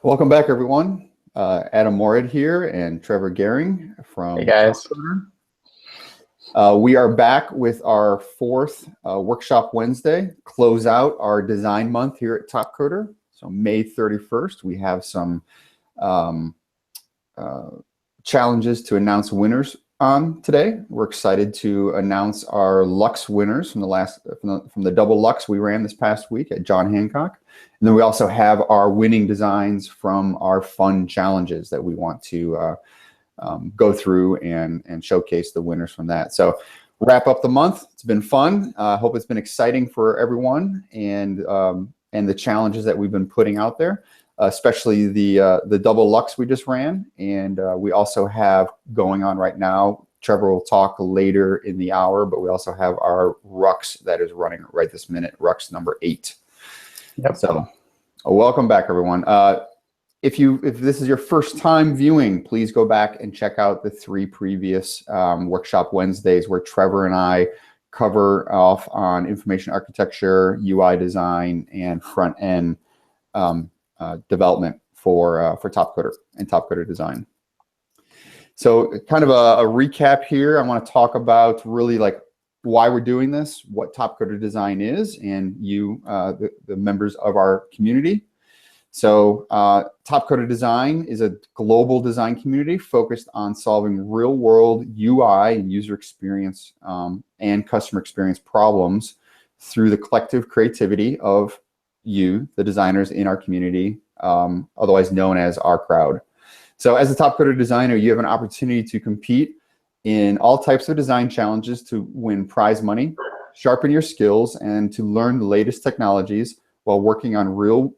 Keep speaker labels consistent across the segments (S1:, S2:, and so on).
S1: Welcome back, everyone. Adam Morad here and Trevor Gehring from
S2: Hey guys.
S1: Topcoder. We are back with our fourth Workshop Wednesday, close out our design month here at Topcoder. So May 31st, we have some challenges to announce winners on today. We're excited to announce our Lux winners from the double Lux we ran this past week at John Hancock. And then we also have our winning designs from our fun challenges that we want to go through and showcase the winners from that. So wrap up the month. It's been fun. I hope it's been exciting for everyone and the challenges that we've been putting out there, especially the double Lux we just ran. And we also have going on right now, Trevor will talk later in the hour, but we also have our Rux that is running right this minute, Rux number 8.
S2: Yep.
S1: So welcome back, everyone. If this is your first time viewing, please go back and check out the 3 previous Workshop Wednesdays where Trevor and I cover off on information architecture, UI design, and front end development for Topcoder and Topcoder design. So kind of a recap here. I want to talk about really like why we're doing this, what Topcoder design is, and the members of our community. So Topcoder design is a global design community focused on solving real-world UI and user experience and customer experience problems through the collective creativity of you, the designers in our community, otherwise known as our crowd. So as a Topcoder designer, you have an opportunity to compete in all types of design challenges to win prize money, sharpen your skills, and to learn the latest technologies while working on real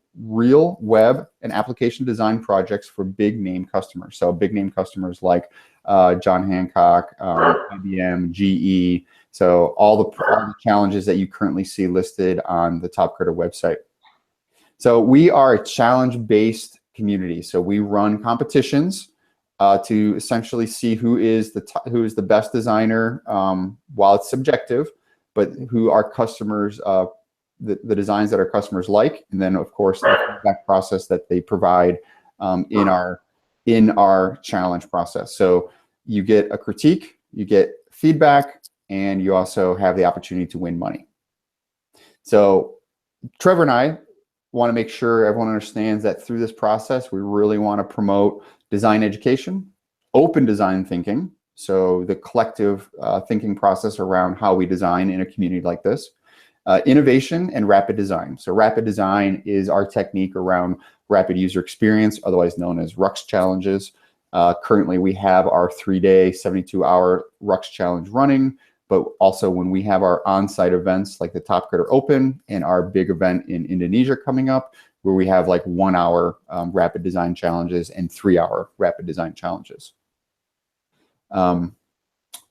S1: web and application design projects for big name customers. So big name customers like John Hancock, IBM, GE. So all the challenges that you currently see listed on the Topcoder website. So we are a challenge-based community. So we run competitions to essentially see who is the best designer, while it's subjective, but who our customers, the designs that our customers like, and then of course the feedback process that they provide in our challenge process. So you get a critique, you get feedback, and you also have the opportunity to win money. So Trevor and I want to make sure everyone understands that through this process, we really want to promote design education, open design thinking, so the collective thinking process around how we design in a community like this, innovation, and rapid design. So rapid design is our technique around rapid user experience, otherwise known as Rux challenges. Currently, we have our 3-day, 72-hour Rux challenge running, but also when we have our on-site events like the Topcoder Open and our big event in Indonesia coming up, where we have like 1-hour rapid design challenges and 3-hour rapid design challenges.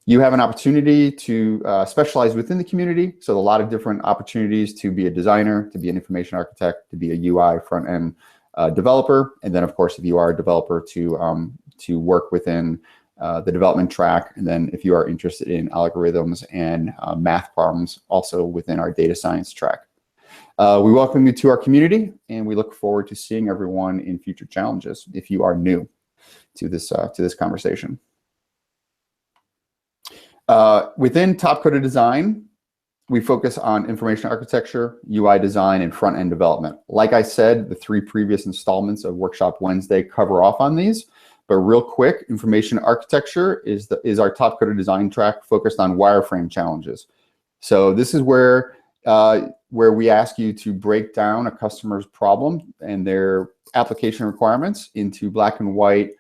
S1: You have an opportunity to specialize within the community. So a lot of different opportunities to be a designer, to be an information architect, to be a UI front-end developer. And then of course, if you are a developer, to work within the development track. And then if you are interested in algorithms and math problems, also within our data science track. We welcome you to our community, and we look forward to seeing everyone in future challenges if you are new to this conversation. Within Topcoder design, we focus on information architecture, UI design, and front-end development. Like I said, the 3 previous installments of Workshop Wednesday cover off on these. But real quick, information architecture is our Topcoder design track focused on wireframe challenges. So this is where we ask you to break down a customer's problem and their application requirements into black and white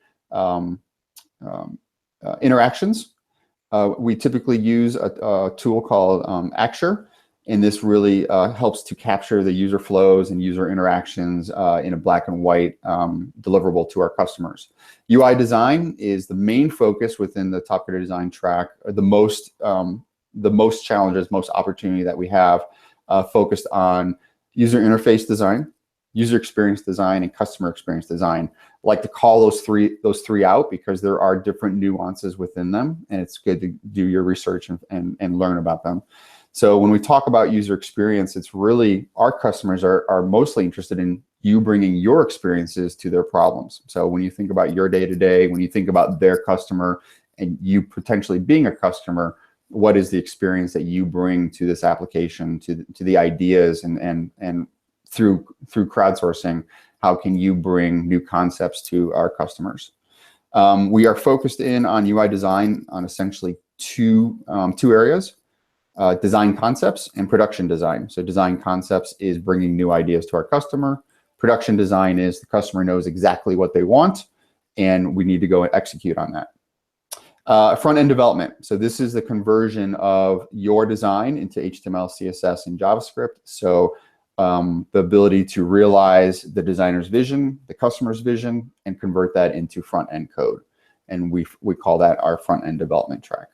S1: interactions. We typically use a tool called Axure, and this really helps to capture the user flows and user interactions in a black and white deliverable to our customers. UI design is the main focus within the Topcoder design track, the most challenges, most opportunity that we have focused on user interface design, user experience design, and customer experience design. I like to call those three out because there are different nuances within them, and it's good to do your research and learn about them. So when we talk about user experience, it's really our customers are mostly interested in you bringing your experiences to their problems. So when you think about your day-to-day, when you think about their customer and you potentially being a customer, what is the experience that you bring to this application, to the ideas, and through crowdsourcing, how can you bring new concepts to our customers? We are focused in on UI design on essentially two areas. Design concepts and production design. So design concepts is bringing new ideas to our customer. Production design is the customer knows exactly what they want, and we need to go and execute on that. Front-end development. So this is the conversion of your design into HTML, CSS, and JavaScript. So the ability to realize the designer's vision, the customer's vision, and convert that into front-end code. And we call that our front-end development track.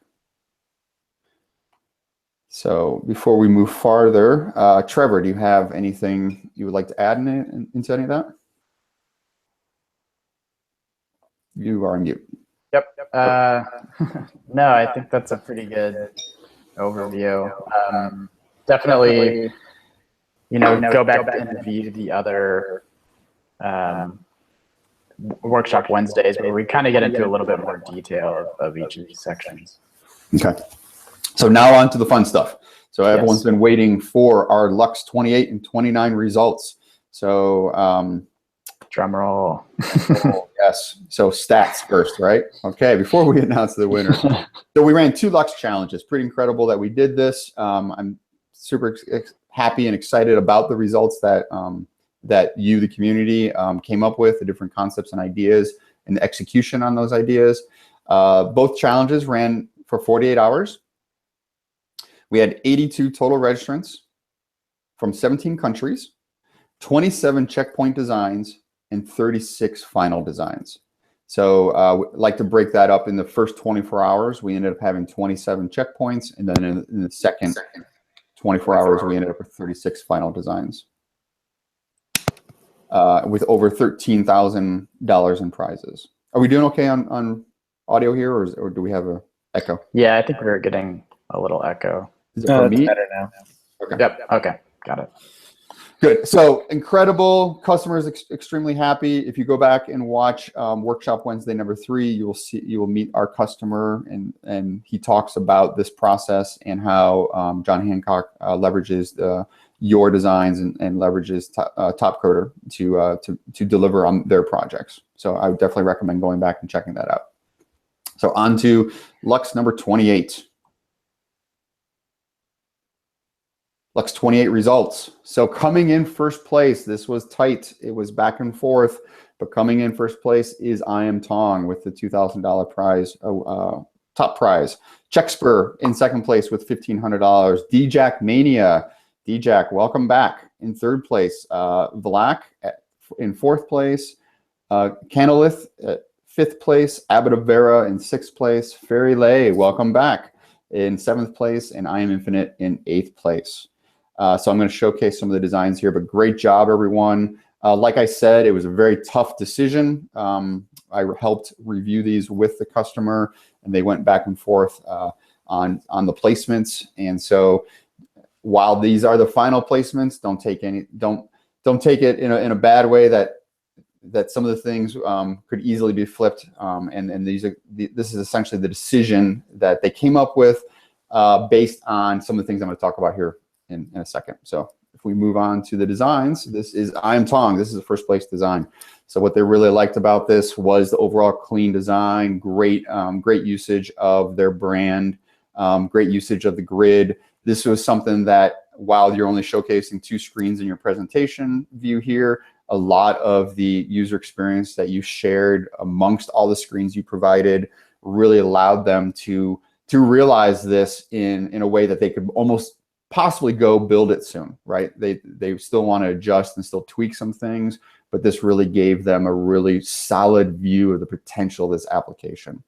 S1: So before we move farther, Trevor, do you have anything you would like to add into any of that? You are on mute.
S2: Yep. No, I think that's a pretty good overview. Definitely, go back and view the other workshop Wednesdays where we kind of get into a little bit more detail of each of these sections.
S1: Okay. So now on to the fun stuff. So everyone's been waiting for our Lux 28 and 29 results. So
S2: drum roll.
S1: Yes. So stats first, right? Okay. Before we announce the winner, so we ran 2 Lux challenges. Pretty incredible that we did this. I'm super happy and excited about the results that that you, the community, came up with, the different concepts and ideas, and the execution on those ideas. Both challenges ran for 48 hours. We had 82 total registrants from 17 countries, 27 checkpoint designs, and 36 final designs. So I'd like to break that up in the first 24 hours. We ended up having 27 checkpoints, and then in the second 24 hours, we ended up with 36 final designs with over $13,000 in prizes. Are we doing okay on audio here, or do we have an echo?
S2: Yeah, I think we're getting a little echo.
S1: Is it for me?
S2: Better now.
S1: Okay.
S2: Yep. Okay. Got it.
S1: Good. So incredible. Customers extremely happy. If you go back and watch Workshop Wednesday #3, you will meet our customer, and he talks about this process and how John Hancock leverages your designs and leverages Topcoder to deliver on their projects. So I would definitely recommend going back and checking that out. So on to Lux number 28. Lux 28 results. So coming in first place, this was tight. It was back and forth, but coming in first place is I Am Tong with the $2,000 prize, top prize. Checkspur in second place with $1,500. DJack Mania. DJack, welcome back. In third place. Vlak in fourth place. Canalith at fifth place. Abbott of Vera in sixth place. Fairy Lay, welcome back in seventh place. And I Am Infinite in eighth place. So I'm going to showcase some of the designs here, but great job, everyone. Like I said, it was a very tough decision. I helped review these with the customer, and they went back and forth on the placements. And so while these are the final placements, don't take it in a bad way that some of the things could easily be flipped. And this is essentially the decision that they came up with based on some of the things I'm going to talk about here in a second. So if we move on to the designs, this is I Am Tong. This is the first place design. So what they really liked about this was the overall clean design, great usage of their brand, great usage of the grid. This was something that while you're only showcasing 2 screens in your presentation view here, a lot of the user experience that you shared amongst all the screens you provided really allowed them to realize this in a way that they could almost possibly go build it soon, right? They still want to adjust and still tweak some things, but this really gave them a really solid view of the potential of this application.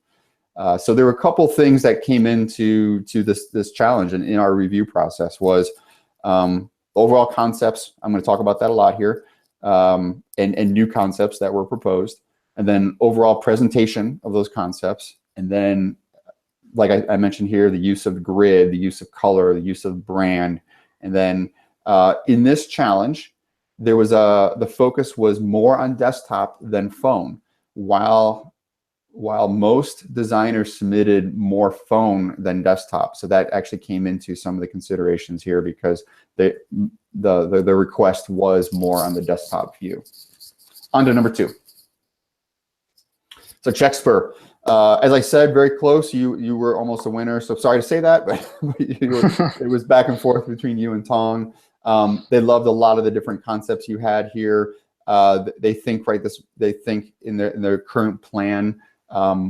S1: So there were a couple things that came into this challenge and in our review process was overall concepts. I'm going to talk about that a lot here, and new concepts that were proposed, and then overall presentation of those concepts, and then like I mentioned here, the use of grid, the use of color, the use of brand. And then in this challenge, there was the focus was more on desktop than phone, while most designers submitted more phone than desktop. So that actually came into some of the considerations here, because the request was more on the desktop view. On to number 2. So Checkspur, as I said, very close. You were almost a winner. So sorry to say that, but it was back and forth between you and Tong. They loved a lot of the different concepts you had here. They think in their current plan,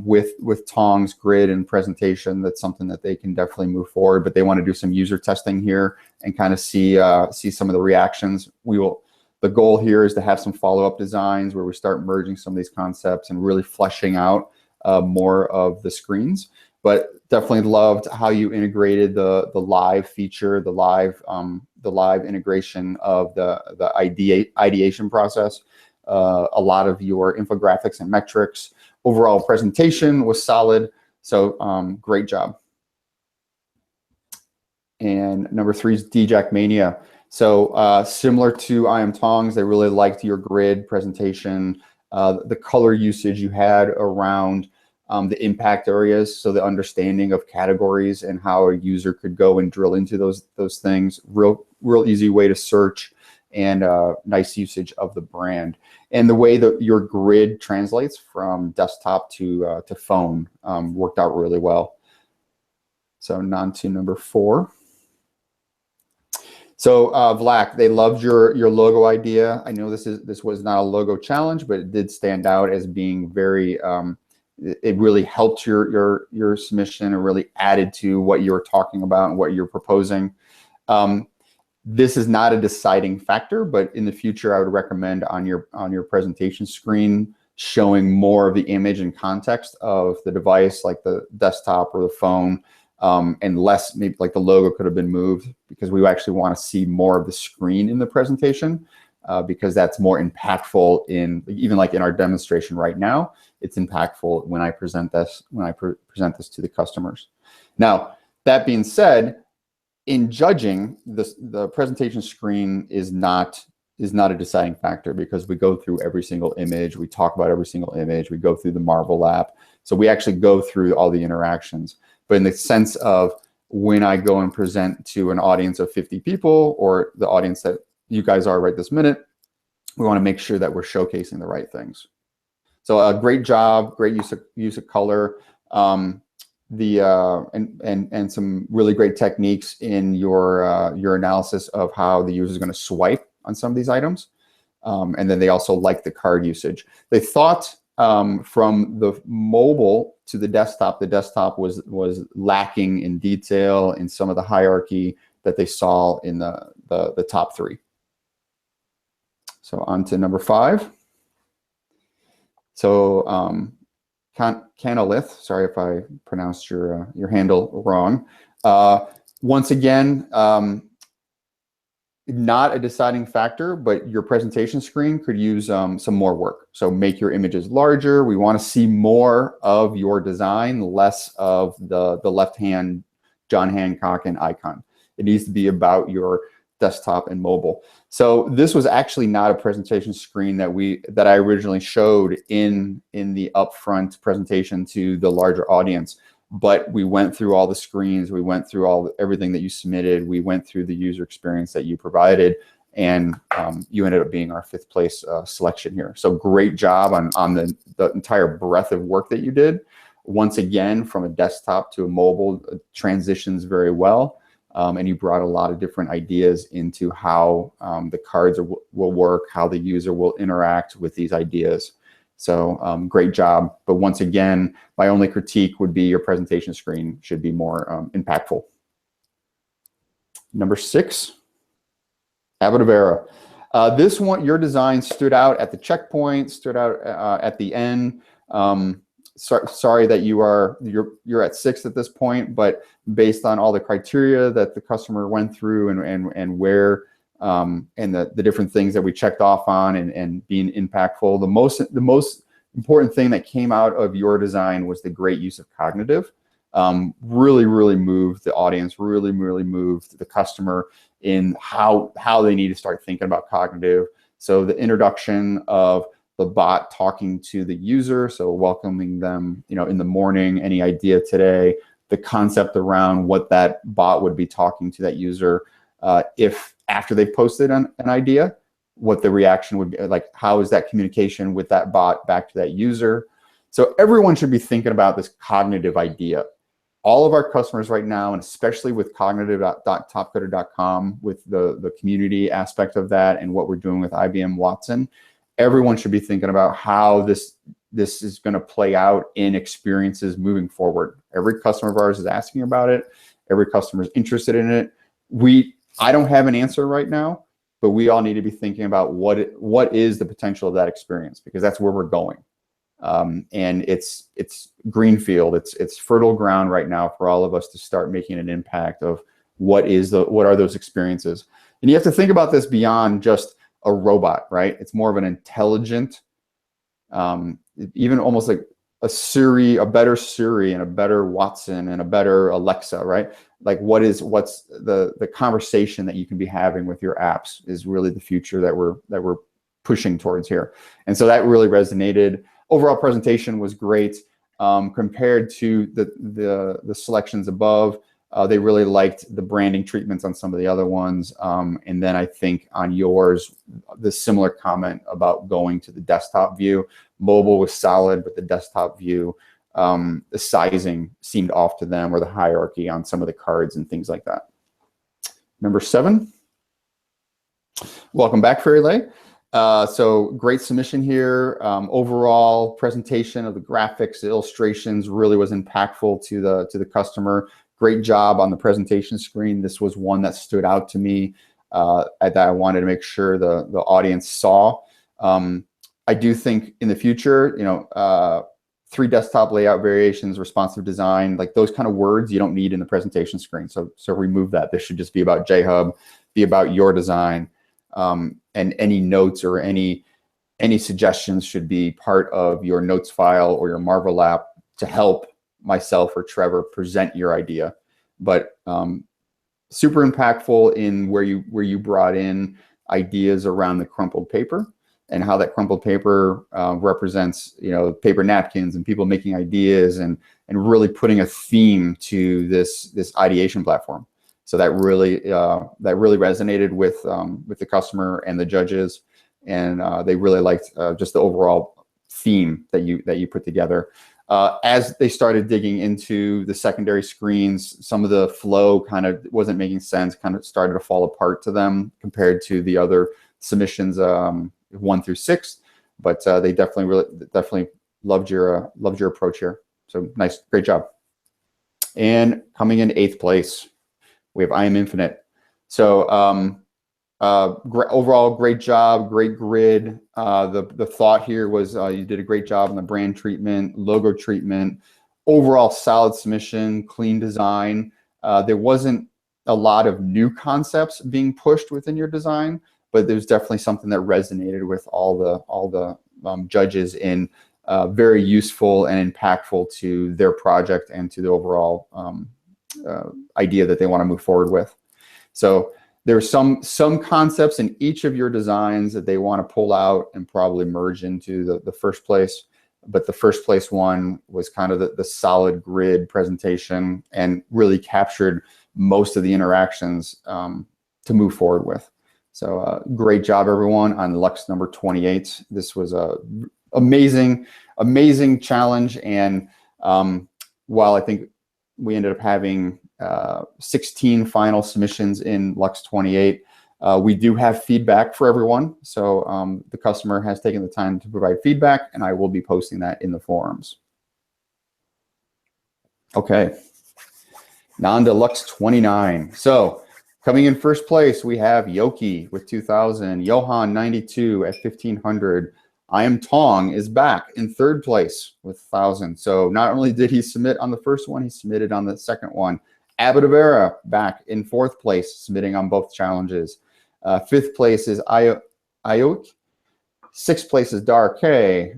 S1: with Tong's grid and presentation, that's something that they can definitely move forward, but they want to do some user testing here and kind of see some of the reactions. The goal here is to have some follow-up designs where we start merging some of these concepts and really fleshing out more of the screens. But definitely loved how you integrated the live feature, the live integration of the ideation process. A lot of your infographics and metrics. Overall presentation was solid, so great job. And number 3 is DJack Mania. So similar to I Am Tongs, they really liked your grid presentation, the color usage you had around the impact areas, so the understanding of categories and how a user could go and drill into those things. Real easy way to search, and nice usage of the brand. And the way that your grid translates from desktop to phone worked out really well. So on to number 4. So Vlak, they loved your logo idea. I know this was not a logo challenge, but it did stand out as being very. It really helped your submission and really added to what you were talking about and what you're proposing. This is not a deciding factor, but in the future, I would recommend on your presentation screen showing more of the image and context of the device, like the desktop or the phone, and less, maybe like the logo could have been moved, because we actually want to see more of the screen in the presentation, because that's more impactful even like in our demonstration right now. It's impactful when I present this to the customers. Now, that being said, in judging, the presentation screen is not a deciding factor, because we go through every single image, we talk about every single image, we go through the Marvel app. So we actually go through all the interactions. But in the sense of when I go and present to an audience of 50 people, or the audience that you guys are right this minute, we want to make sure that we're showcasing the right things. So a great job, great use of color. And some really great techniques in your analysis of how the user is going to swipe on some of these items. And then they also like the card usage. They thought from the mobile to the desktop was lacking in detail in some of the hierarchy that they saw in the top 3. So on to number 5. So Canolith, sorry if I pronounced your handle wrong. Once again, not a deciding factor, but your presentation screen could use some more work. So make your images larger. We want to see more of your design, less of the left-hand John Hancock and icon. It needs to be about your desktop and mobile. So this was actually not a presentation screen that I originally showed in the upfront presentation to the larger audience. But we went through all the screens, we went through everything that you submitted, we went through the user experience that you provided, and you ended up being our 5th place selection here. So great job on the entire breadth of work that you did. Once again, from a desktop to a mobile, transitions very well. And you brought a lot of different ideas into how the cards will work, how the user will interact with these ideas. So great job. But once again, my only critique would be your presentation screen should be more impactful. Number 6, Abadavera. This one, your design stood out at the checkpoint, stood out at the end. Sorry that you're at 6th at this point, but based on all the criteria that the customer went through and where and the different things that we checked off on and being impactful, the most important thing that came out of your design was the great use of cognitive. really moved the audience, really moved the customer in how they need to start thinking about cognitive. So the introduction of the bot talking to the user, so welcoming them, in the morning, any idea today, the concept around what that bot would be talking to that user, if after they've posted an idea, what the reaction would be, like how is that communication with that bot back to that user. So everyone should be thinking about this cognitive idea. All of our customers right now, and especially with cognitive.topcoder.com, with the community aspect of that and what we're doing with IBM Watson, everyone should be thinking about how this is going to play out in experiences moving forward. Every customer of ours is asking about it. Every customer is interested in it. I don't have an answer right now, but we all need to be thinking about what is the potential of that experience, because that's where we're going. And it's greenfield. It's fertile ground right now for all of us to start making an impact of what are those experiences. And you have to think about this beyond just a robot, right? It's more of an intelligent, even almost like a Siri, a better Siri and a better Watson and a better Alexa, right? Like what's the conversation that you can be having with your apps is really the future that we're pushing towards here. And so that really resonated. Overall presentation was great. Compared to the selections above, they really liked the branding treatments on some of the other ones. And then I think on yours, the similar comment about going to the desktop view. Mobile was solid, but the desktop view, the sizing seemed off to them, or the hierarchy on some of the cards and things like that. Number 7. Welcome back, Fairy Lay. So great submission here. Overall presentation of the graphics, the illustrations really was impactful to the customer. Great job on the presentation screen. This was one that stood out to me that I wanted to make sure the audience saw. I do think in the future, 3 desktop layout variations, responsive design, like those kind of words you don't need in the presentation screen. So remove that. This should just be about JHub, be about your design. And any notes or any suggestions should be part of your notes file or your Marvel app to help myself or Trevor present your idea. But super impactful in where you brought in ideas around the crumpled paper and how that crumpled paper represents paper napkins and people making ideas and really putting a theme to this ideation platform. So that really resonated with the customer and the judges, and they really liked just the overall theme that you put together. As they started digging into the secondary screens, some of the flow kind of wasn't making sense, kind of started to fall apart to them compared to the other submissions 1 through 6. But they definitely loved your approach here. So nice, great job. And coming in 8th place, we have I Am Infinite. So overall, great job, great grid. The thought here was you did a great job on the brand treatment, logo treatment, overall solid submission, clean design. There wasn't a lot of new concepts being pushed within your design, but there's definitely something that resonated with all the judges in very useful and impactful to their project and to the overall idea that they want to move forward with. So there are some concepts in each of your designs that they want to pull out and probably merge into the first place. But the first place one was kind of the solid grid presentation and really captured most of the interactions to move forward with. So great job, everyone, on Lux number 28. This was a amazing challenge. And while I think we ended up having 16 final submissions in Lux 28. We do have feedback for everyone. So the customer has taken the time to provide feedback, and I will be posting that in the forums. Okay, now on to Lux 29. So coming in first place, we have Yoki with 2,000, Johan 92 at 1,500. I Am Tong is back in 3rd place with 1,000. So not only did he submit on the first one, he submitted on the second one. Abadavera back in 4th place, submitting on both challenges. 5th place is Ayok. 6th place is Dar K.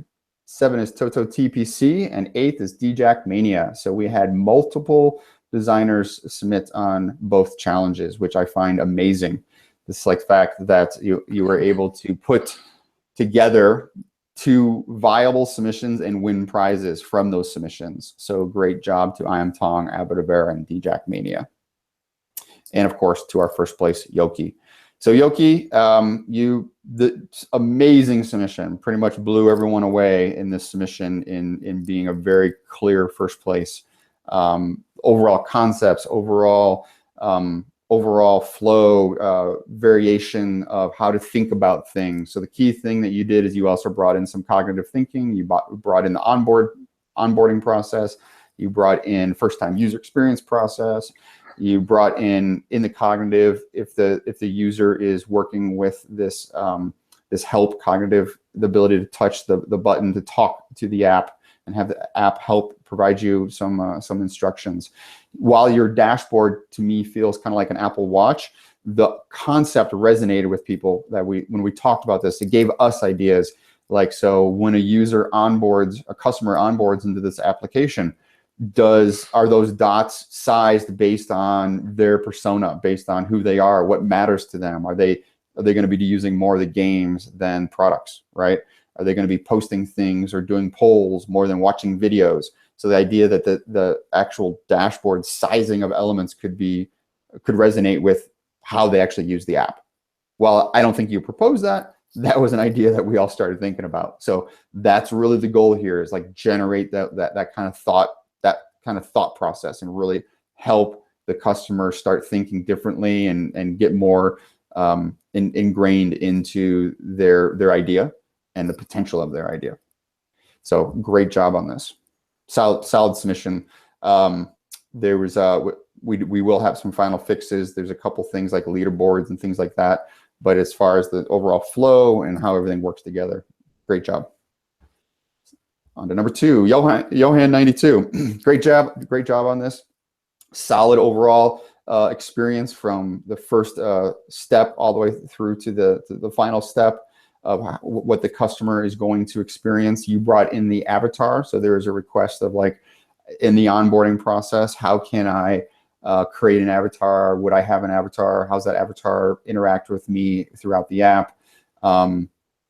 S1: 7 is Toto TPC, and 8th is DJack Mania. So we had multiple designers submit on both challenges, which I find amazing. This like fact that you were able to put together 2 viable submissions and win prizes from those submissions. So great job to I Am Tong, Abadavera, and DJack Mania. And of course, to our first place, Yoki. So Yoki, the amazing submission, pretty much blew everyone away in this submission in being a very clear first place. Overall concepts, overall flow, variation of how to think about things. So the key thing that you did is you also brought in some cognitive thinking. You brought in the onboarding process. You brought in first-time user experience process. You brought in the cognitive, if the user is working with this this help cognitive, the ability to touch the button to talk to the app and have the app help provide you some instructions. While your dashboard to me feels kind of like an Apple Watch, the concept resonated with people that when we talked about this, it gave us ideas. Like, so when a customer onboards into this application, are those dots sized based on their persona, based on who they are, what matters to them? Are they going to be using more of the games than products, right? Are they going to be posting things or doing polls more than watching videos? So the idea that the actual dashboard sizing of elements could resonate with how they actually use the app. While I don't think you proposed that, that was an idea that we all started thinking about. So that's really the goal here, is like generate that kind of thought process and really help the customer start thinking differently and get more ingrained into their idea and the potential of their idea. So great job on this. Solid submission. There was we will have some final fixes. There's a couple things like leaderboards and things like that. But as far as the overall flow and how everything works together, great job. On to number 2, Johan 92. Great job on this. Solid overall experience from the first step all the way through to the final step of what the customer is going to experience. You brought in the avatar, so there is a request of, like, in the onboarding process, how can I create an avatar? Would I have an avatar? How's that avatar interact with me throughout the app?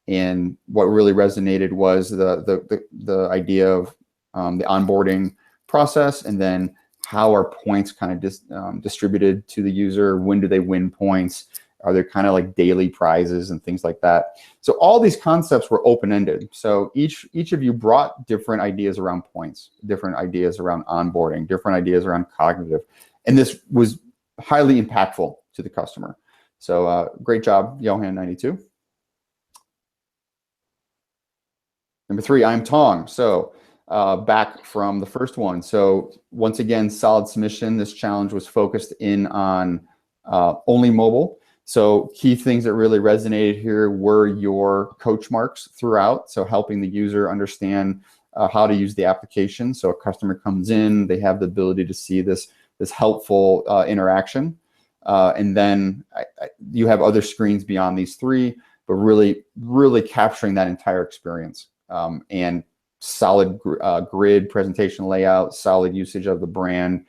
S1: And what really resonated was the idea of the onboarding process, and then how are points kind of distributed to the user? When do they win points? Are there kind of like daily prizes and things like that? So all these concepts were open-ended. So each of you brought different ideas around points, different ideas around onboarding, different ideas around cognitive. And this was highly impactful to the customer. So great job, Johan 92. Number 3, I'm Tong. So back from the first one. So once again, solid submission. This challenge was focused in on only mobile. So key things that really resonated here were your coach marks throughout. So helping the user understand how to use the application. So a customer comes in, they have the ability to see this helpful interaction. And then you have other screens beyond these 3, but really capturing that entire experience. And solid grid presentation layout, solid usage of the brand,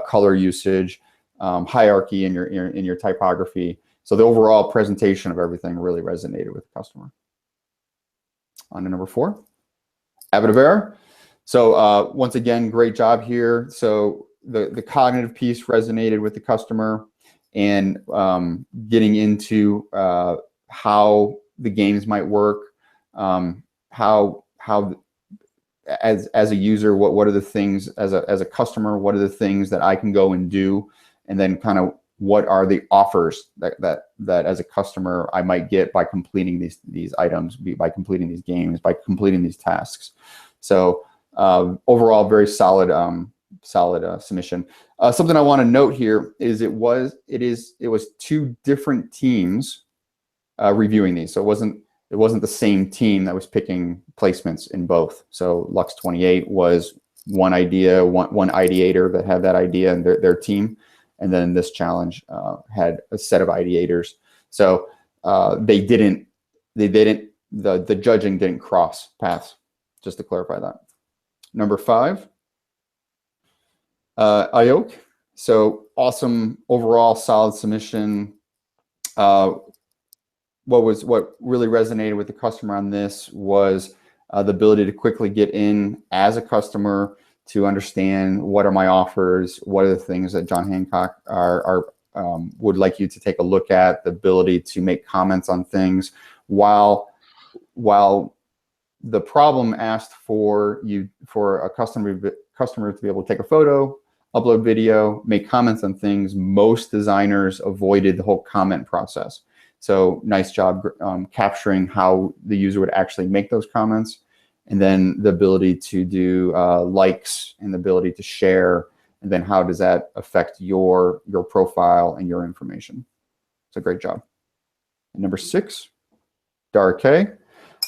S1: color usage, hierarchy in your typography. So the overall presentation of everything really resonated with the customer. On to number 4, Abadavera. So once again, great job here. So the cognitive piece resonated with the customer, and getting into how the games might work, how as a user, what are the things as a customer, what are the things that I can go and do, and then kind of what are the offers that as a customer I might get by completing these items, by completing these games, by completing these tasks. So overall, very solid submission. Something I want to note here is it was 2 different teams reviewing these. So it wasn't the same team that was picking placements in both. So Lux 28 was one idea, one ideator that had that idea in their team, and then this challenge had a set of ideators. So the judging didn't cross paths. just to clarify that. Number 5, Adroc. So awesome overall, solid submission. What really resonated with the customer on this was the ability to quickly get in as a customer to understand what are my offers, what are the things that John Hancock would like you to take a look at, the ability to make comments on things while the problem asked for a customer to be able to take a photo, upload video, make comments on things. Most designers avoided the whole comment process. So nice job capturing how the user would actually make those comments, and then the ability to do likes and the ability to share, and then how does that affect your profile and your information. So great job. And number 6, Dark.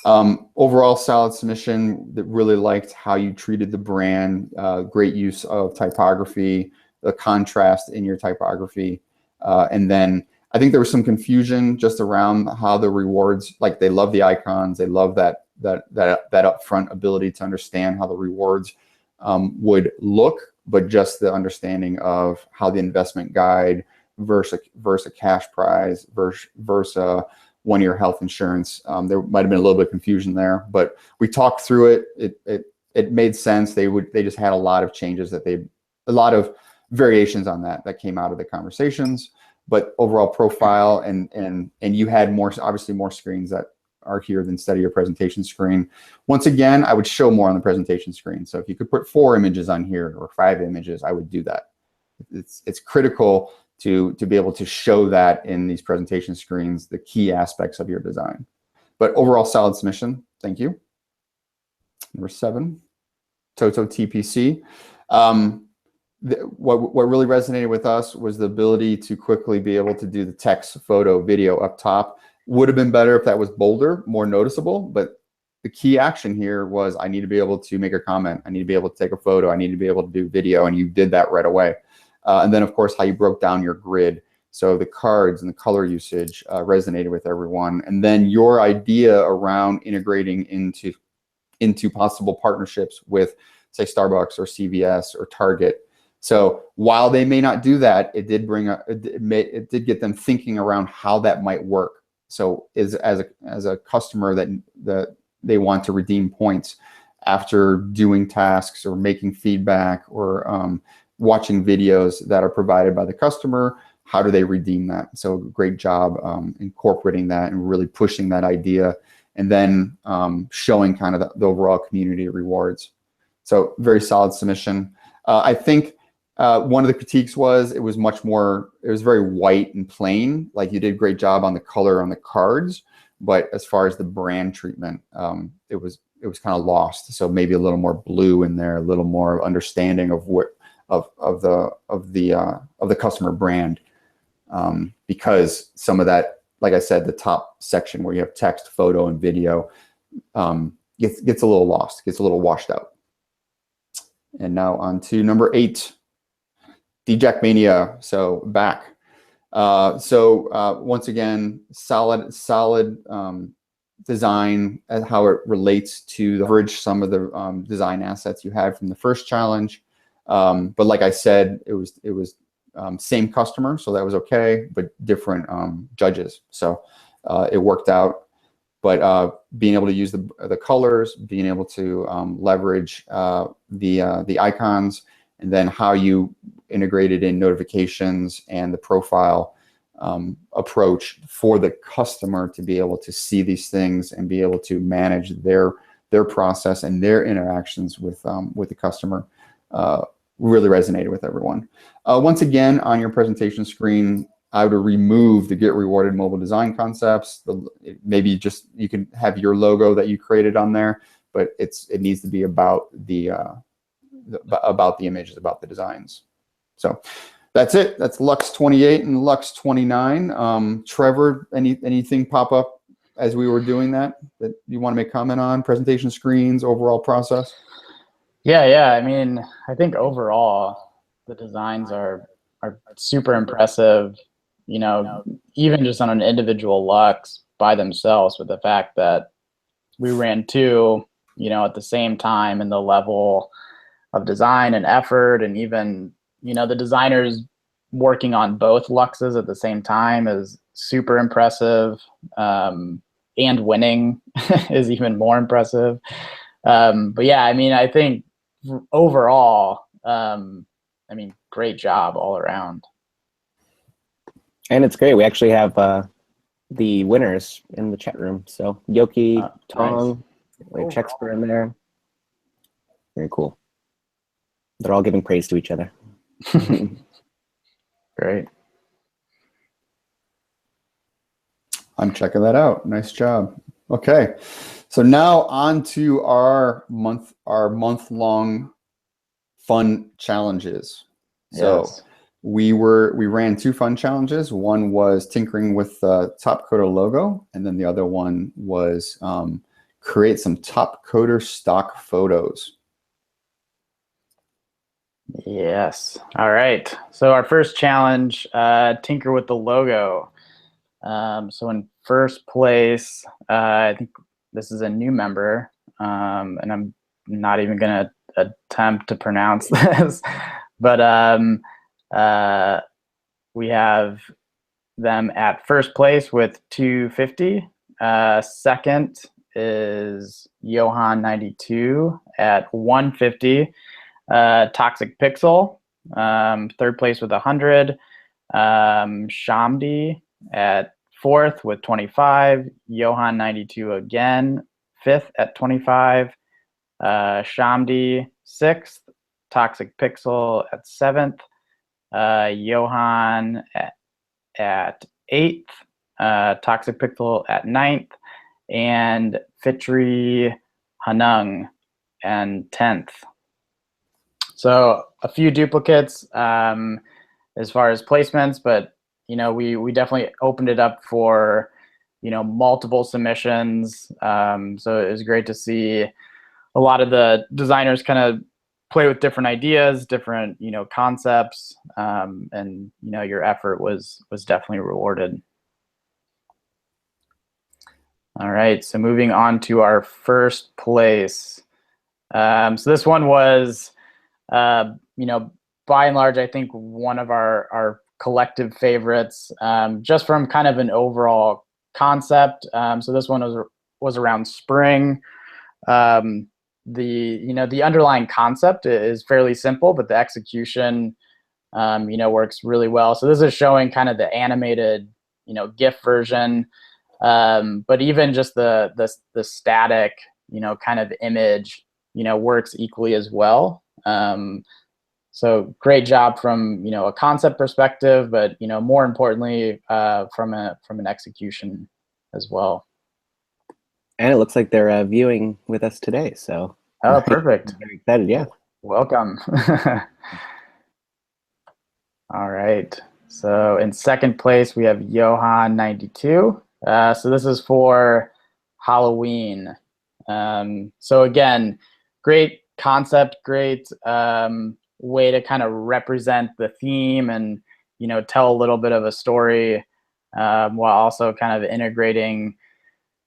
S1: Overall solid submission. That really liked how you treated the brand. Great use of typography, the contrast in your typography, and then I think there was some confusion just around how the rewards, like they love the icons, they love that upfront ability to understand how the rewards would look, but just the understanding of how the investment guide versus a cash prize versus a one-year health insurance. There might have been a little bit of confusion there, but we talked through it. It made sense. They just had a lot of changes a lot of variations on that came out of the conversations. But overall profile and you had obviously more screens that are here instead of your presentation screen. Once again, I would show more on the presentation screen. So if you could put 4 images on here or 5 images, I would do that. It's critical to be able to show that in these presentation screens, the key aspects of your design. But overall solid submission. Thank you. Number 7, Toto TPC. What really resonated with us was the ability to quickly be able to do the text, photo, video up top. Would have been better if that was bolder, more noticeable, but the key action here was I need to be able to make a comment. I need to be able to take a photo. I need to be able to do video, and you did that right away. And then, of course, how you broke down your grid. So the cards and the color usage resonated with everyone. And then your idea around integrating into possible partnerships with, say, Starbucks or CVS or Target. So while they may not do that, it did get them thinking around how that might work. So as a customer that they want to redeem points after doing tasks or making feedback or watching videos that are provided by the customer, how do they redeem that? So great job incorporating that and really pushing that idea, and then showing kind of the overall community rewards. So very solid submission. I think one of the critiques was it was very white and plain. Like you did a great job on the color on the cards, but as far as the brand treatment, it was kind of lost. So maybe a little more blue in there, a little more understanding of the customer brand, because some of that, like I said, the top section where you have text, photo, and video gets a little lost, gets a little washed out. And now on to number 8. TGerring Mania, so back. Once again, solid design and how it relates to leverage some of the design assets you had from the first challenge. But like I said, it was same customer, so that was okay, but different judges. So it worked out. But being able to use the colors, being able to leverage the icons, and then how you integrated in notifications and the profile approach for the customer to be able to see these things and be able to manage their process and their interactions with the customer really resonated with everyone. Once again, on your presentation screen, I would remove the get rewarded mobile design concepts. Maybe just you can have your logo that you created on there, but it needs to be about the images, about the designs. So that's it. That's Lux 28 and Lux 29. Trevor, anything pop up as we were doing that you want to make comment on? Presentation screens, overall process?
S2: Yeah. I mean, I think overall the designs are super impressive. You know, even just on an individual Lux by themselves, with the fact that we ran 2, at the same time, and the level of design and effort, and even, the designers working on both Luxes at the same time is super impressive. And winning is even more impressive. But yeah, I mean, I think overall, great job all around.
S3: And it's great. We actually have the winners in the chat room. So Yoki, Tong, we have Chexper in there. Very cool. They're all giving praise to each other.
S2: Great.
S1: I'm checking that out. Nice job. Okay, so now on to our month-long fun challenges. So
S2: Yes.
S1: we ran 2 fun challenges. One was tinkering with the Topcoder logo, and then the other one was create some Topcoder stock photos.
S2: Yes. All right. So our first challenge, tinker with the logo. So in first place, I think this is a new member, and I'm not even going to attempt to pronounce this, but we have them at first place with 250. Second is Johan92 at 150. Toxic Pixel, third place with 100. Shamdi at fourth with 25. Johan92 again, fifth at 25. Shamdi sixth. Toxic Pixel at seventh. Johan at eighth. Toxic Pixel at ninth. And Fitri Hanung and 10th. So a few duplicates as far as placements, but we definitely opened it up for multiple submissions. So it was great to see a lot of the designers kind of play with different ideas, different concepts, and your effort was definitely rewarded. All right, so moving on to our first place. So this one was, by and large, I think one of our collective favorites, just from kind of an overall concept. So this one was around spring. The underlying concept is fairly simple, but the execution, works really well. So this is showing kind of the animated, GIF version. But even just the static, kind of image, works equally as well. So great job from a concept perspective, but more importantly from an execution as well.
S3: And it looks like they're viewing with us today. So
S2: Perfect.
S3: Very excited. Yeah.
S2: Welcome. All right. So in second place we have Johan92. So this is for Halloween. So again, great concept, great way to kind of represent the theme and tell a little bit of a story, while also kind of integrating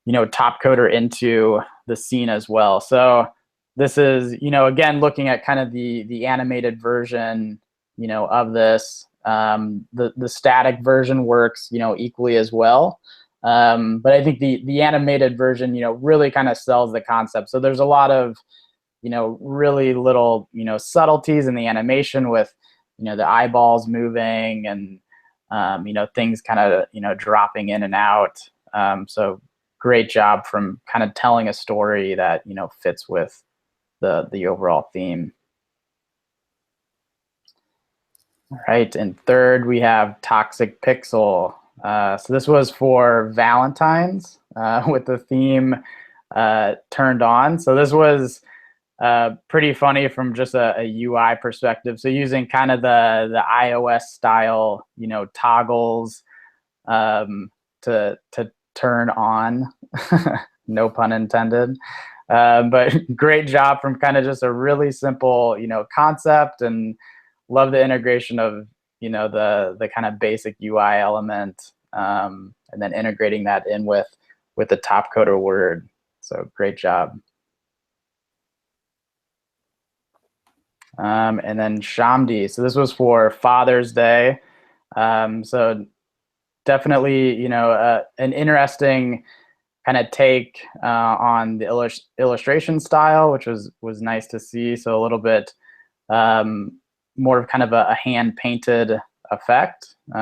S2: Topcoder into the scene as well. So this is again looking at kind of the animated version of this. The static version works equally as well. But I think the animated version really kind of sells the concept. So there's a lot of really little subtleties in the animation with the eyeballs moving and things kind of dropping in and out. So great job from kind of telling a story that fits with the overall theme. All right, and third we have Toxic Pixel. So this was for Valentine's with the theme turned on. So this was pretty funny from just a UI perspective. So using kind of the iOS style, toggles to turn on, no pun intended. But great job from kind of just a really simple, concept, and love the integration of, the kind of basic UI element, and then integrating that in with the Topcoder word. So great job. And then Shamdi. So this was for Father's Day. So definitely, you know, an interesting kind of take on the illustration style, which was nice to see. So a little bit more of kind of a hand painted effect, you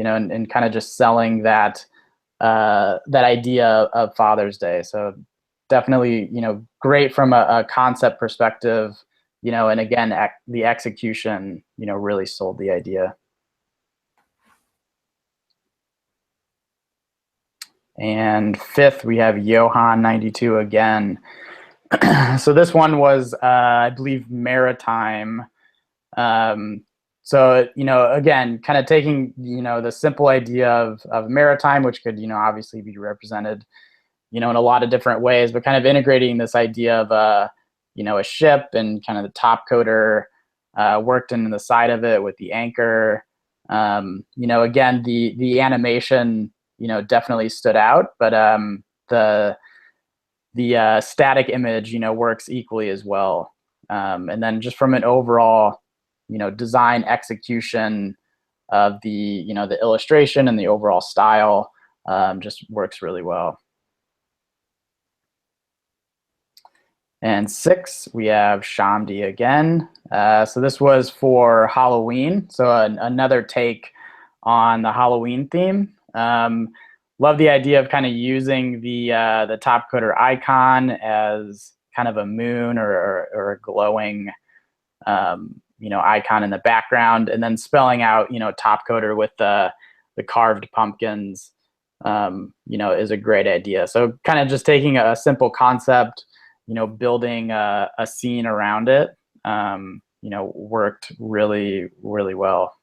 S2: know, and kind of just selling that that idea of Father's Day. So definitely, you know, great from a concept perspective, you know, and again, the execution, you know, really sold the idea. And fifth, we have Johan 92 again. So this one was, I believe, maritime. So, you know, again, kind of taking, you know, the simple idea of maritime, which could, you know, obviously be represented, you know, in a lot of different ways, but kind of integrating this idea of, you know, a ship and kind of the topcoder worked in the side of it with the anchor. You know, again, the animation, you know, definitely stood out, but the static image, you know, works equally as well. And then just from an overall, you know, design execution of the, you know, the illustration and the overall style just works really well. And 6, we have Shamdi again. So this was for Halloween. So another take on the Halloween theme. Love the idea of kind of using the topcoder icon as kind of a moon or a glowing, you know, icon in the background, and then spelling out, you know, topcoder with the carved pumpkins, you know, is a great idea. So kind of just taking a simple concept, you know, building a scene around it, you know, worked really, really well.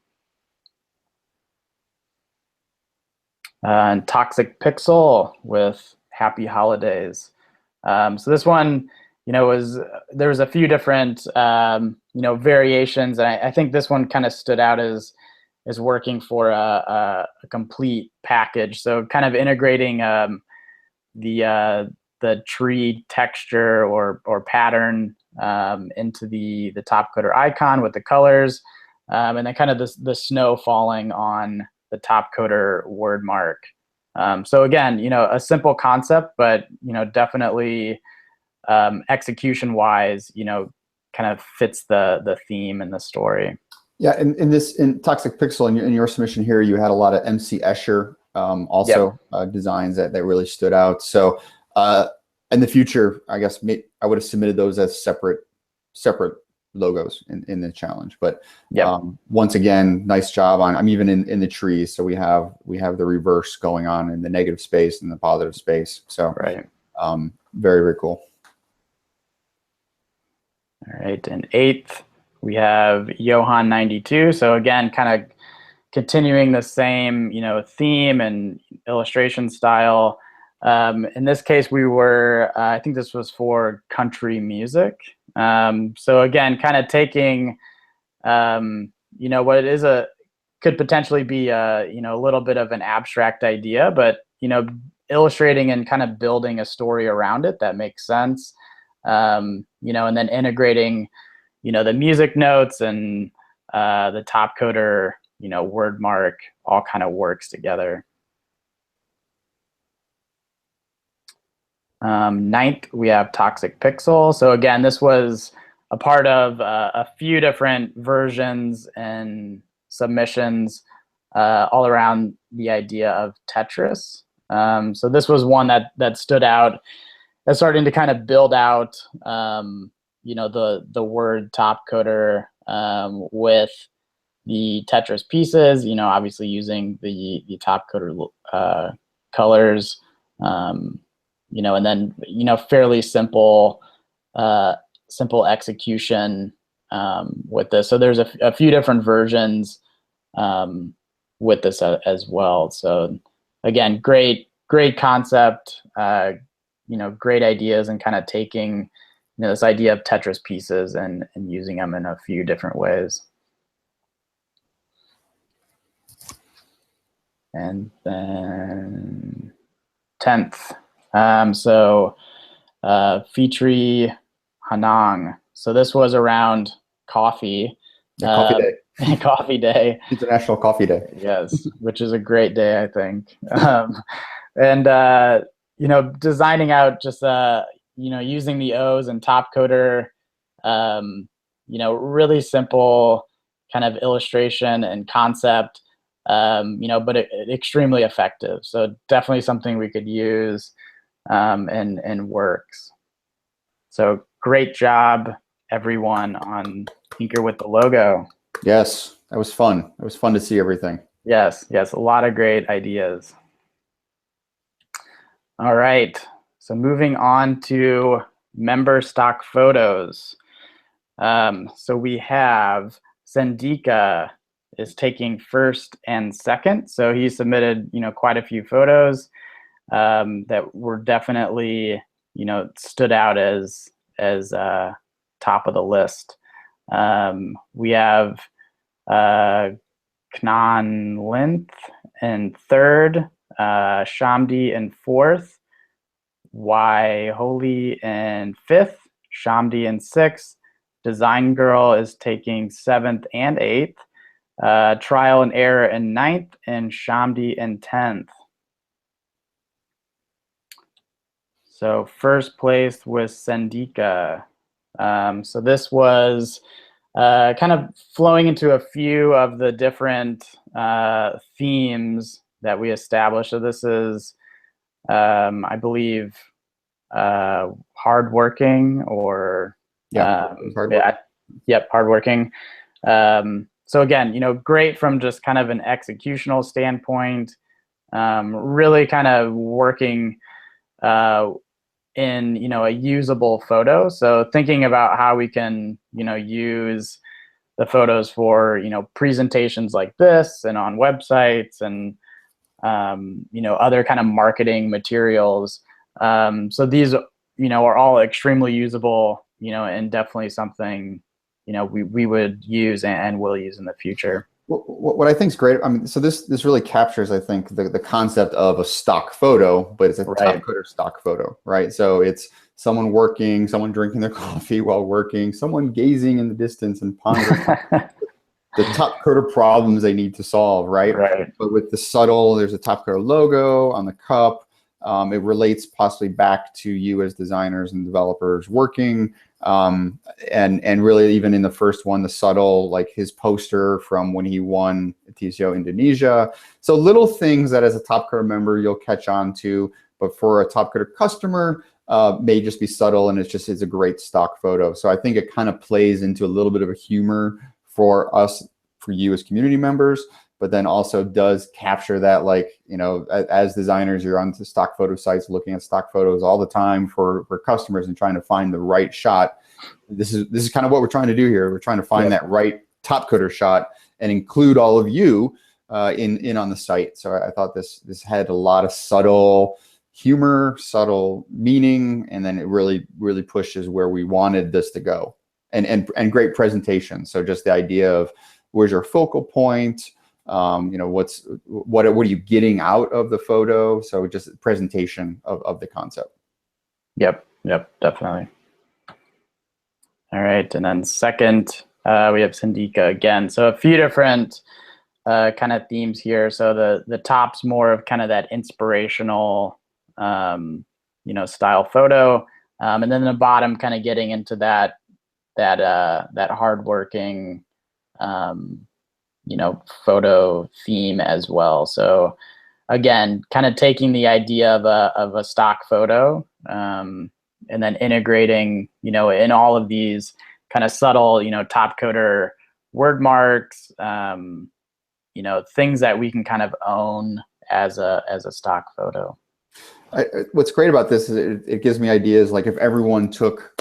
S2: And Toxic Pixel with Happy Holidays. So this one, you know, there was a few different, you know, variations, and I think this one kind of stood out as working for a complete package. So kind of integrating the tree texture or pattern into the topcoder icon with the colors, and then kind of the snow falling on the topcoder word mark. So again, you know, a simple concept, but, you know, definitely execution wise, you know, kind of fits the theme and the story.
S1: Yeah, in Toxic Pixel, in your submission here, you had a lot of MC Escher also designs that really stood out. So in the future, I guess I would have submitted those as separate logos in the challenge. But once again, nice job on. I'm even in the trees, so we have the reverse going on in the negative space and the positive space. So
S2: right,
S1: very, very cool.
S2: All right, and 8th, we have Johan 92. So again, kind of continuing the same, you know, theme and illustration style. In this case, we were, I think this was for country music. So again, kind of taking, you know, what it is could potentially be you know, a little bit of an abstract idea, but, you know, illustrating and kind of building a story around it that makes sense. You know, and then integrating, you know, the music notes and the topcoder, you know, word mark all kind of works together. 9th, we have Toxic Pixel. So again, this was a part of a few different versions and submissions all around the idea of Tetris. So this was one that stood out as starting to kind of build out, you know, the word topcoder with the Tetris pieces. You know, obviously using the topcoder colors. You know, and then, you know, fairly simple execution with this. So there's a few different versions with this as well. So again, great concept. You know, great ideas, and kind of taking, you know, this idea of Tetris pieces and using them in a few different ways. And then 10th. So Fitri Hanang. So this was around coffee.
S1: Yeah, coffee day.
S2: Coffee day.
S1: International Coffee Day.
S2: Yes, which is a great day, I think. And you know, designing out just you know, using the O's and Topcoder, you know, really simple kind of illustration and concept, you know, but extremely effective. So definitely something we could use and works. So great job, everyone, on Tinker with the logo.
S1: Yes, that was fun. It was fun to see everything.
S2: Yes, yes, a lot of great ideas. All right, so moving on to member stock photos. So we have Sendika is taking first and second. So he submitted, you know, quite a few photos that were definitely, you know, stood out as top of the list. We have Knan Linth in third, Shamdi in fourth, Y Holy in fifth, Shamdi in sixth, Design Girl is taking seventh and eighth, Trial and Error in ninth, and Shamdi in 10th. So first place was Sendika. So this was kind of flowing into a few of the different themes that we established. So this is, I believe, hardworking, or hardworking. So again, you know, great from just kind of an executional standpoint. Really kind of working in, you know, a usable photo. So thinking about how we can, you know, use the photos for, you know, presentations like this and on websites and, you know, other kind of marketing materials. So these, you know, are all extremely usable, you know, and definitely something, you know, we would use and will use in the future.
S1: What I think is great, I mean, so this really captures, I think, the concept of a stock photo, but it's a Topcoder stock photo, right? So it's someone working, someone drinking their coffee while working, someone gazing in the distance and pondering the Topcoder problems they need to solve, right? But with the subtle, there's a Topcoder logo on the cup. It relates possibly back to you as designers and developers working. And really, even in the first one, the subtle, like his poster from when he won TCO Indonesia. So little things that as a Topcoder member you'll catch on to, but for a Topcoder customer may just be subtle, and it's a great stock photo. So I think it kind of plays into a little bit of a humor for us, for you as community members, but then also does capture that, like, you know, as designers, you're on the stock photo sites looking at stock photos all the time for customers and trying to find the right shot. This is kind of what we're trying to do here. We're trying to find that right Topcoder shot and include all of you in on the site. So I thought this had a lot of subtle humor, subtle meaning, and then it really pushes where we wanted this to go. And great presentation. So just the idea of where's your focal point, you know, what are you getting out of the photo? So just presentation of the concept.
S2: Yep, definitely. All right, and then second, we have Sendika again. So a few different kind of themes here. So the top's more of kind of that inspirational, you know, style photo, and then the bottom kind of getting into that hardworking, you know, photo theme as well. So again, kind of taking the idea of a stock photo, and then integrating, you know, in all of these kind of subtle, you know, Topcoder word marks, you know, things that we can kind of own as a stock photo.
S1: What's great about this is it gives me ideas, like if everyone took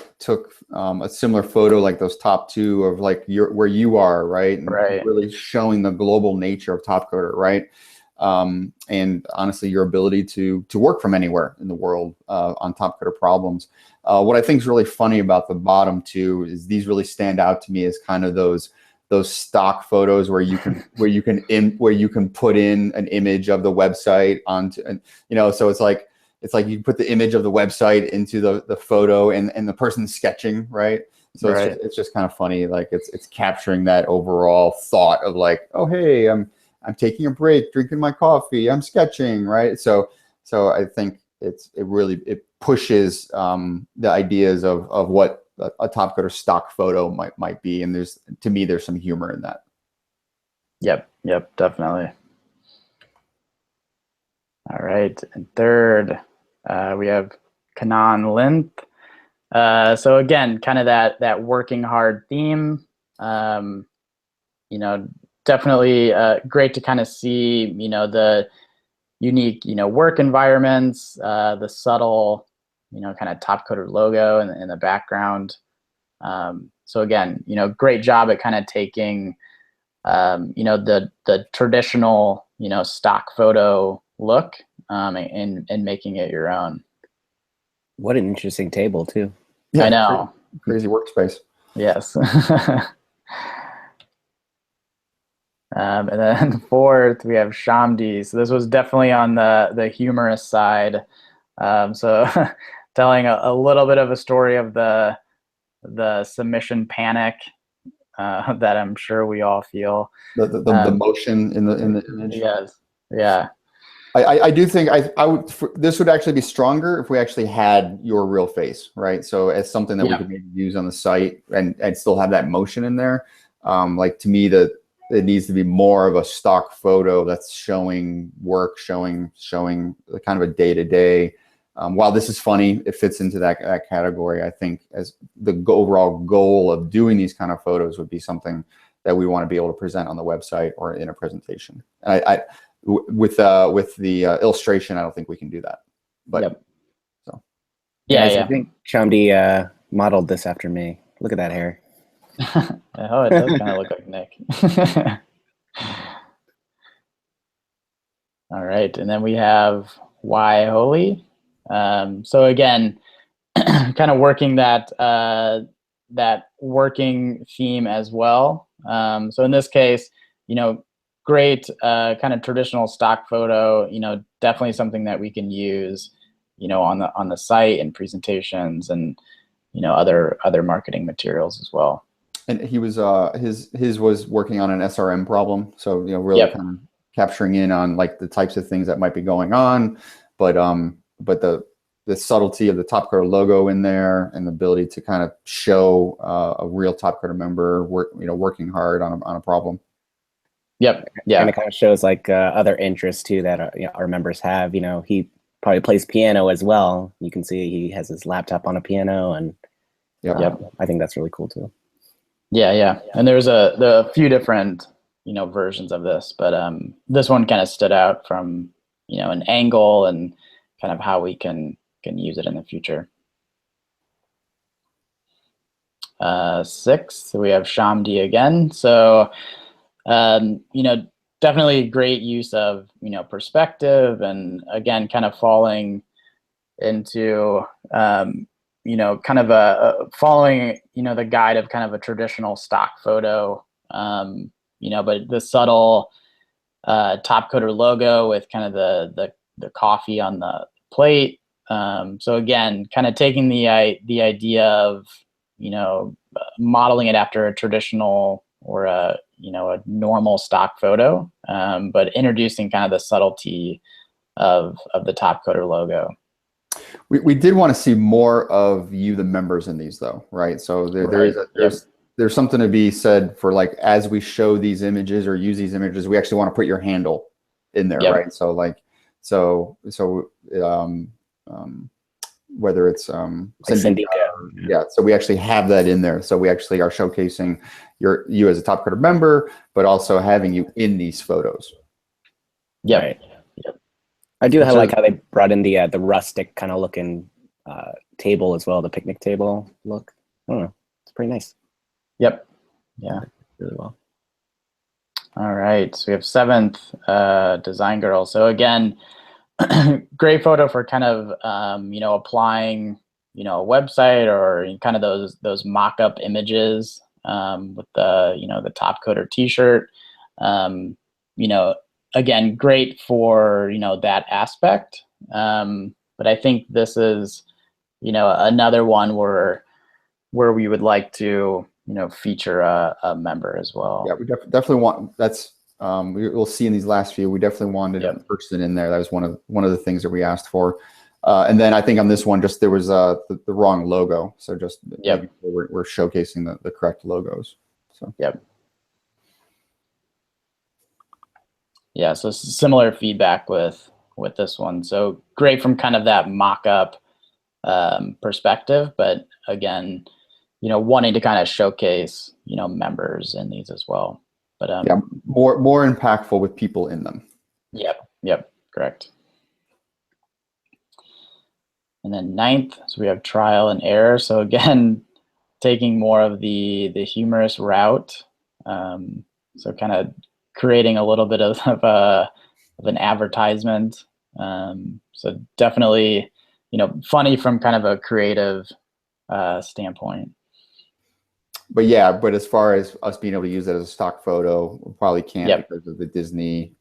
S1: a similar photo, like those top two of like where you are, right? And really showing the global nature of Topcoder, right? And honestly, your ability to work from anywhere in the world on Topcoder problems. What I think is really funny about the bottom two is these really stand out to me as kind of those stock photos where you can put in an image of the website onto, and you know, so it's like you put the image of the website into the photo and the person's sketching, right? So it's just kind of funny. Like it's capturing that overall thought of like, oh, hey, I'm taking a break, drinking my coffee, I'm sketching, right? So I think it really pushes the ideas of what a Topcoder stock photo might be, and to me there's some humor in that.
S2: Yep, definitely. All right, and third, we have Kanan Linth. So again, kind of that working hard theme. You know, definitely great to kind of see, you know, the unique, you know, work environments, the subtle, you know, kind of Topcoder logo in the background. So again, you know, great job at kind of taking, you know, the traditional, you know, stock photo look and making it your own.
S3: What an interesting table too.
S2: Yeah, I know.
S1: Crazy workspace.
S2: Yes. And then fourth, we have Shamdi. So this was definitely on the humorous side. So telling a little bit of a story of the submission panic that I'm sure we all feel.
S1: The motion in the image.
S2: Yes. Yeah.
S1: I do think this would actually be stronger if we actually had your real face, right? So as something that we could maybe use on the site and still have that motion in there. Like to me, it needs to be more of a stock photo that's showing work, showing kind of a day-to-day. While this is funny, it fits into that category. I think as the overall goal of doing these kind of photos would be something that we want to be able to present on the website or in a presentation. With the illustration, I don't think we can do that. But so
S3: I think Shamdi modeled this after me. Look at that hair.
S2: Oh, it does kind of look like Nick. All right, and then we have Why Holy. So again, kind of working that that working theme as well. So in this case, you know, great kind of traditional stock photo. You know, definitely something that we can use, you know, on the site and presentations and, you know, other marketing materials as well.
S1: And he was his was working on an SRM problem, so you know, really kind of capturing in on like the types of things that might be going on, but the subtlety of the Topcoder logo in there and the ability to kind of show a real Topcoder member working hard on a problem.
S2: Yeah.
S3: And it kind of shows like other interests too that our members have. You know, he probably plays piano as well. You can see he has his laptop on a piano, and I think that's really cool too.
S2: Yeah. And there's a few different, you know, versions of this, but this one kind of stood out from, you know, an angle and kind of how we can use it in the future. Sixth, we have Shamdi again. So, you know, definitely great use of, you know, perspective, and again, kind of falling into, you know, kind of following, you know, the guide of kind of a traditional stock photo, you know, but the subtle Topcoder logo with kind of the coffee on the plate. So again, kind of taking the idea of, you know, modeling it after a traditional or a normal stock photo, but introducing kind of the subtlety of the Topcoder logo.
S1: We did want to see more of you, the members, in these though, right? So there's something to be said for like, as we show these images or use these images, we actually want to put your handle in there, right? So like, whether it's Syndica, so we actually have that in there. So we actually are showcasing you as a Topcoder member, but also having you in these photos.
S3: Right. I do like how they brought in the rustic kind of looking table as well, the picnic table look. I don't know, it's pretty nice.
S2: Yep. Yeah.
S3: Really well.
S2: All right. So we have seventh, Design Girl. So again, great photo for kind of you know, applying, you know, a website or kind of those mock-up images with the, you know, the Topcoder T-shirt. You know, again, great for, you know, that aspect. But I think this is, you know, another one where, where we would like to, feature a member as well.
S1: Yeah, we definitely want, that's, we'll see in these last few, we definitely wanted a
S2: Yep.
S1: person in there. That was one of the things that we asked for. And then I think on this one, just there was the wrong logo. So just
S2: Yep.
S1: we're showcasing the correct logos. So
S2: Yep. Yeah, so similar feedback with this one. So great from kind of that mock-up perspective, but again, wanting to kind of showcase, members in these as well. But
S1: yeah, more impactful with people in them.
S2: Yep, correct. And then 9th, so we have trial and error. So again, taking more of the humorous route. So kind of creating a little bit of an advertisement. So definitely, funny from kind of a creative standpoint.
S1: But yeah, but as far as us being able to use it as a stock photo, we probably can't because of the Disney.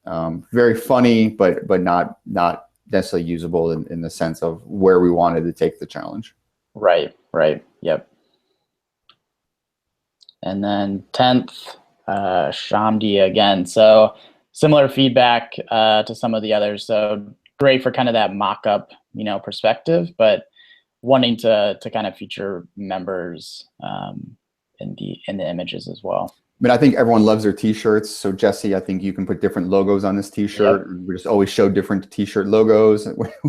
S1: Very funny, but not necessarily usable in the sense of where we wanted to take the challenge.
S2: Right. Yep. And then 10th, Shamdi again. So similar feedback to some of the others. So great for kind of that mock-up, perspective, but wanting to kind of feature members in the images as well.
S1: I mean, I think everyone loves their T-shirts. So Jesse, I think you can put different logos on this T-shirt.
S2: Yep.
S1: We just always show different T-shirt logos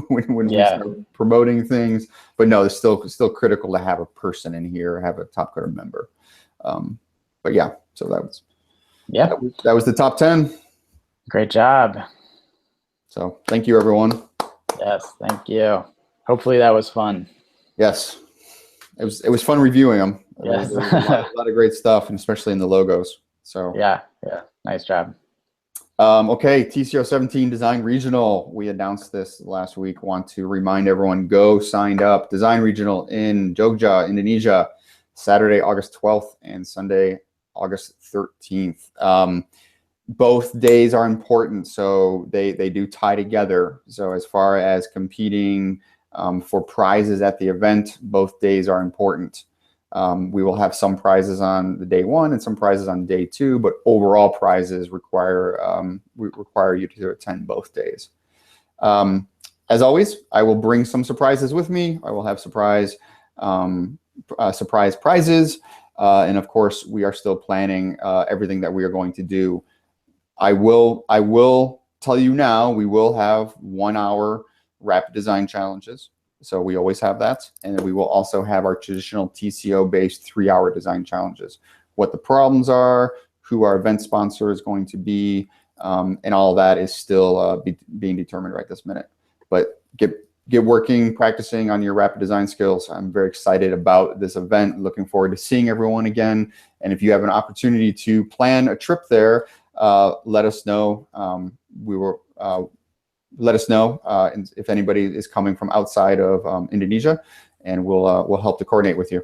S1: when we start promoting things. But no, it's still critical to have a person in here, have a Topcoder member. But yeah, so that was the top 10.
S2: Great job. So
S1: thank you, everyone.
S2: Yes, thank you. Hopefully that was fun.
S1: Yes, it was fun reviewing them.
S2: Yes.
S1: There was a lot of great stuff, and especially in the logos. So
S2: yeah, nice job.
S1: Okay, TCO 17 Design Regional. We announced this last week. Want to remind everyone, go signed up. Design Regional in Jogja, Indonesia, Saturday, August 12th and Sunday, August 13th. Both days are important, so they do tie together. So as far as competing for prizes at the event, both days are important. We will have some prizes on the day 1 and some prizes on day 2, but overall prizes require you to attend both days. As always, I will bring some surprises with me. I will have surprise prizes, and of course, we are still planning everything that we are going to do. I will tell you now, we will have 1-hour rapid design challenges. So we always have that. And we will also have our traditional TCO-based 3-hour design challenges. What the problems are, who our event sponsor is going to be, and all of that is still being determined right this minute. But get working, practicing on your rapid design skills. I'm very excited about this event. Looking forward to seeing everyone again. And if you have an opportunity to plan a trip there, let us know. We will let us know if anybody is coming from outside of Indonesia, and we'll help to coordinate with you.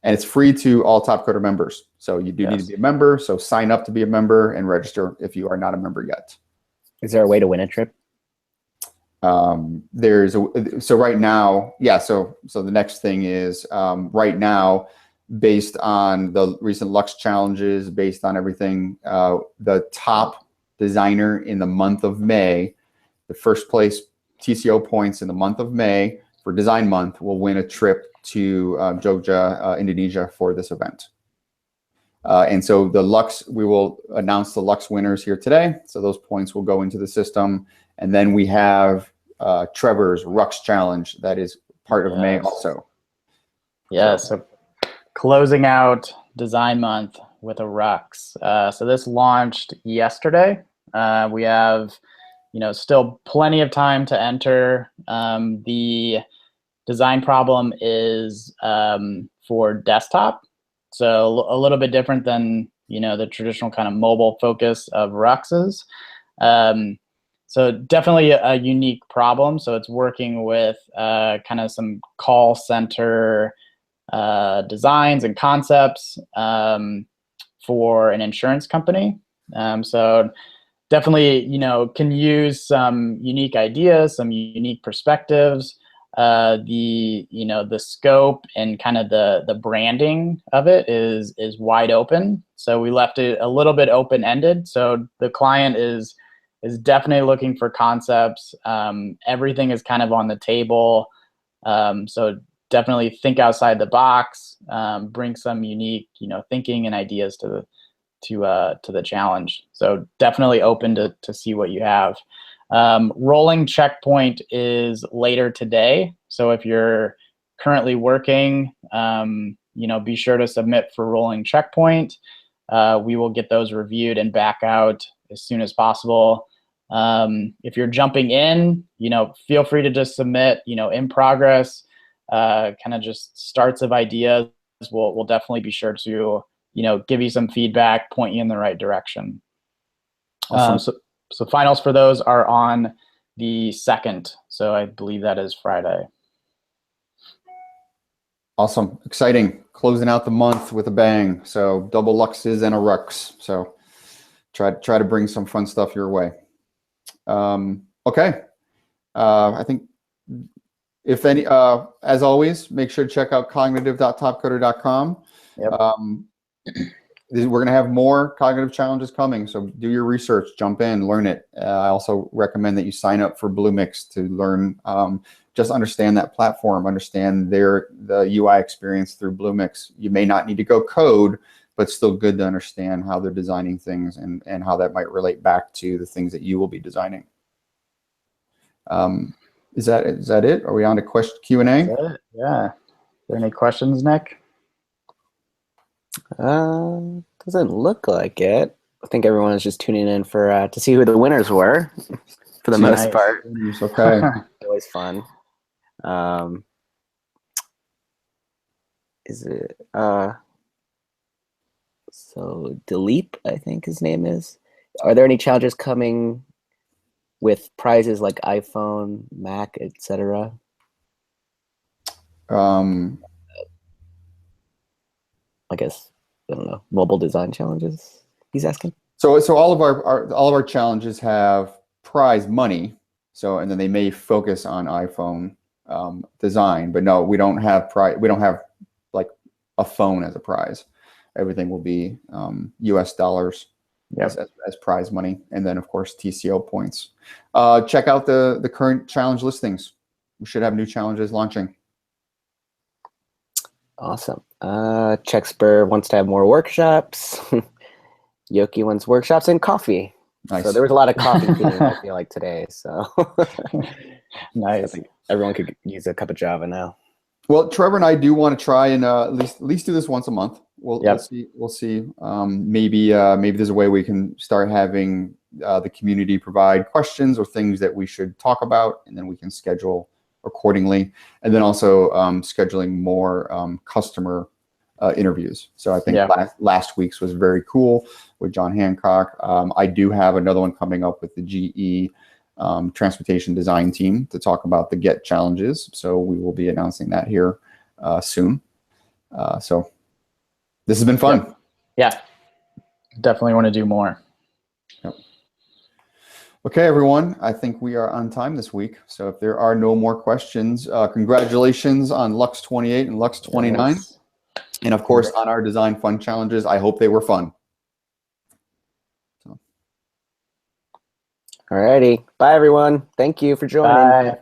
S1: And it's free to all Topcoder members. So you do need to be a member. So sign up to be a member and register if you are not a member yet.
S3: Is there a way to win a trip?
S1: So right now, so the next thing is right now, based on the recent Lux challenges, based on everything, the top designer in the month of May, the first place TCO points in the month of May for Design Month will win a trip to Jogja, Indonesia for this event. And so the Lux, we will announce the Lux winners here today. So those points will go into the system. And then we have Trevor's Rux Challenge that is part of May also.
S2: So closing out Design Month with a Rux. So this launched yesterday. We have, still plenty of time to enter. The design problem is for desktop. So a little bit different than, the traditional kind of mobile focus of Ruxes. So definitely a unique problem. So it's working with kind of some call center designs and concepts for an insurance company. So definitely, can use some unique ideas, some unique perspectives the scope and kind of the branding of it is wide open. So we left it a little bit open ended. So the client is definitely looking for concepts. Everything is kind of on the table. So definitely think outside the box. Bring some unique thinking and ideas to the challenge. So definitely open to see what you have. Rolling checkpoint is later today. So if you're currently working, be sure to submit for rolling checkpoint. We will get those reviewed and back out as soon as possible. If you're jumping in, feel free to just submit, in progress, kind of just starts of ideas. We'll definitely be sure to, give you some feedback, point you in the right direction.
S1: Awesome.
S2: So finals for those are on the 2nd. So I believe that is Friday.
S1: Awesome. Exciting. Closing out the month with a bang. So double luxes and a rux. So try to bring some fun stuff your way. Okay. I think if any, as always, make sure to check out cognitive.topcoder.com.
S2: Yep.
S1: We're going to have more cognitive challenges coming, so do your research, jump in, learn it. I also recommend that you sign up for Bluemix to learn, just understand that platform, understand the UI experience through Bluemix. You may not need to go code, but still good to understand how they're designing things and how that might relate back to the things that you will be designing. Is that it? Are we on to Q&A?
S2: That's it. Yeah. Are there any questions, Nick?
S3: Doesn't look like it. I think everyone is just tuning in for to see who the winners were, for the most part.
S1: Okay.
S3: Always fun. Is it so Dilip, I think his name is. Are there any challenges coming with prizes like iPhone, Mac, etc.? I guess, I don't know, mobile design challenges, he's asking.
S1: So all of our challenges have prize money. So, and then they may focus on iPhone design, but no, we don't have like a phone as a prize. Everything will be US dollars. Yep. as prize money, and then of course TCO points. Check out the current challenge listings. We should have new challenges launching.
S3: Awesome. Checkspur wants to have more workshops. Yoki wants workshops and coffee. Nice. So there was a lot of coffee theme, I feel like, today. So
S2: nice.
S3: I think everyone could use a cup of Java now.
S1: Well, Trevor and I do want to try and at least do this once a month. We'll see. Maybe there's a way we can start having the community provide questions or things that we should talk about, and then we can schedule accordingly. And then also scheduling more customer interviews. So I think last week's was very cool with John Hancock. I do have another one coming up with the GE transportation design team to talk about the GET challenges. So we will be announcing that here soon. So this has been fun.
S2: Yeah. Definitely want to do more.
S1: Yep. Okay, everyone. I think we are on time this week. So if there are no more questions, congratulations on Lux 28 and Lux 29. Yes. And of course, on our design fun challenges. I hope they were fun.
S3: All righty. Bye, everyone. Thank you for joining.
S2: Bye.